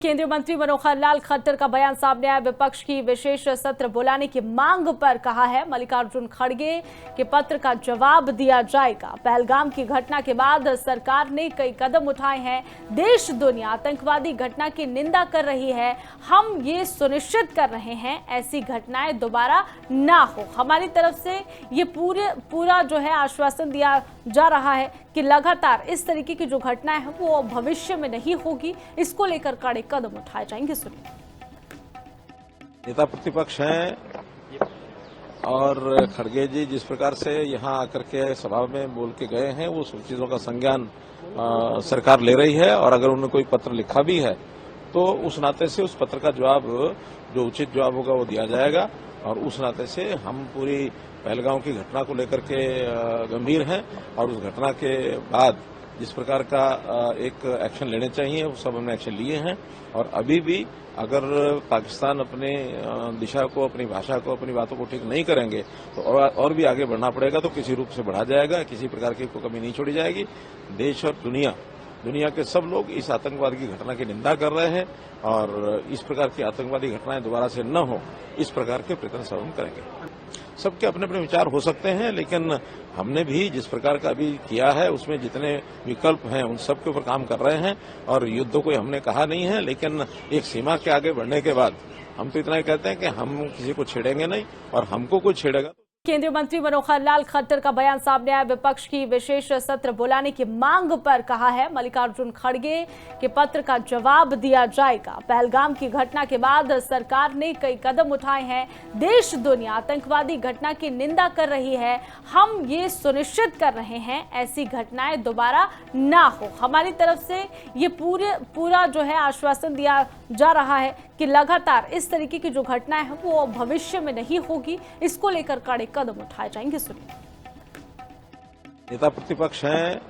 केंद्रीय मंत्री मनोहर लाल खट्टर का बयान सामने आया। विपक्ष की विशेष सत्र बुलाने की मांग पर कहा है मल्लिकार्जुन खड़गे के पत्र का जवाब दिया जाएगा। पहलगाम की घटना के बाद सरकार ने कई कदम उठाए हैं। देश दुनिया आतंकवादी घटना की निंदा कर रही है। हम ये सुनिश्चित कर रहे हैं ऐसी घटनाएं दोबारा ना हो। हमारी तरफ से ये पूरा जो है आश्वासन दिया जा रहा है कि लगातार इस तरीके की जो घटनाएं हैं वो भविष्य में नहीं होगी। इसको लेकर कड़े कदम उठाए जाएंगे। सुनिए। नेता प्रतिपक्ष हैं और खड़गे जी जिस प्रकार से यहां आकर के सभा में बोल के गए हैं वो सब चीजों का संज्ञान सरकार ले रही है। और अगर उन्होंने कोई पत्र लिखा भी है तो उस नाते से उस पत्र का जवाब जो उचित जवाब होगा वो दिया जाएगा। और उस नाते से हम पूरी पहलगाम की घटना को लेकर के गंभीर हैं और उस घटना के बाद जिस प्रकार का एक एक्शन लेने चाहिए वो सब हमने एक्शन लिए हैं। और अभी भी अगर पाकिस्तान अपने दिशा को, अपनी भाषा को, अपनी बातों को ठीक नहीं करेंगे तो और भी आगे बढ़ना पड़ेगा। तो किसी रूप से बढ़ा जाएगा, किसी प्रकार की कोई कमी नहीं छोड़ी जाएगी। देश और दुनिया के सब लोग इस आतंकवाद की घटना की निंदा कर रहे हैं और इस प्रकार की आतंकवादी घटनाएं दोबारा से न हो इस प्रकार के प्रयत्न सब हम करेंगे। सबके अपने अपने विचार हो सकते हैं, लेकिन हमने भी जिस प्रकार का अभी किया है उसमें जितने विकल्प हैं उन सब के ऊपर काम कर रहे हैं। और युद्ध को हमने कहा नहीं है, लेकिन एक सीमा के आगे बढ़ने के बाद हम तो इतना ही कहते हैं कि हम किसी को छेड़ेंगे नहीं और हमको कोई छेड़ेगा। केंद्रीय मंत्री मनोहर लाल खट्टर का बयान सामने आया। विपक्ष की विशेष सत्र बुलाने की मांग पर कहा है मल्लिकार्जुन खड़गे के पत्र का जवाब दिया जाएगा। पहलगाम की घटना के बाद सरकार ने कई कदम उठाए हैं। देश दुनिया आतंकवादी घटना की निंदा कर रही है। हम ये सुनिश्चित कर रहे हैं ऐसी घटनाएं दोबारा ना हो। हमारी तरफ से ये पूरा जो है आश्वासन दिया जा रहा है कि लगातार इस तरीके की जो घटनाएं हैं वो भविष्य में नहीं होगी। इसको लेकर कड़े कदम उठाए जाएंगे। सुनिए। नेता प्रतिपक्ष हैं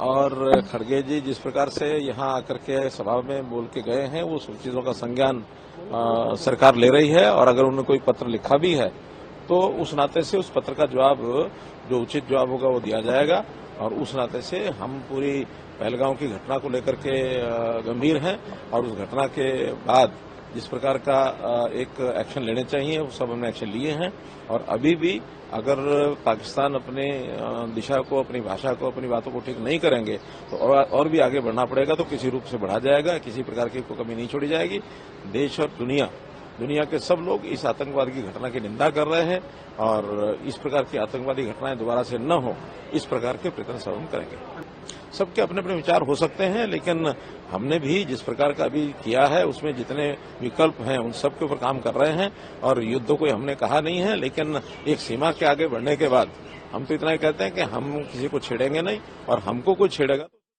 और खड़गे जी जिस प्रकार से यहां आकर के सभा में बोल के गए हैं वो सब चीजों का संज्ञान सरकार ले रही है। और अगर उन्होंने कोई पत्र लिखा भी है तो उस नाते से उस पत्र का जवाब जो उचित जवाब होगा वो दिया जाएगा। और उस नाते से हम पूरी पहलगाम की घटना को लेकर के गंभीर हैं और उस घटना के बाद जिस प्रकार का एक एक्शन लेने चाहिए वो सब हमने एक्शन लिए हैं। और अभी भी अगर पाकिस्तान अपने दिशा को, अपनी भाषा को, अपनी बातों को ठीक नहीं करेंगे तो और भी आगे बढ़ना पड़ेगा। तो किसी रूप से बढ़ा जाएगा, किसी प्रकार की कोई कमी नहीं छोड़ी जाएगी। देश और दुनिया के सब लोग इस आतंकवाद की घटना की निंदा कर रहे हैं और इस प्रकार की आतंकवादी घटनाएं दोबारा से न हो इस प्रकार के प्रयत्न सब हम करेंगे। सबके अपने अपने विचार हो सकते हैं, लेकिन हमने भी जिस प्रकार का अभी किया है उसमें जितने विकल्प हैं उन सब के ऊपर काम कर रहे हैं। और युद्ध को हमने कहा नहीं है, लेकिन एक सीमा के आगे बढ़ने के बाद हम तो इतना ही कहते हैं कि हम किसी को छेड़ेंगे नहीं और हमको कोई छेड़ेगा।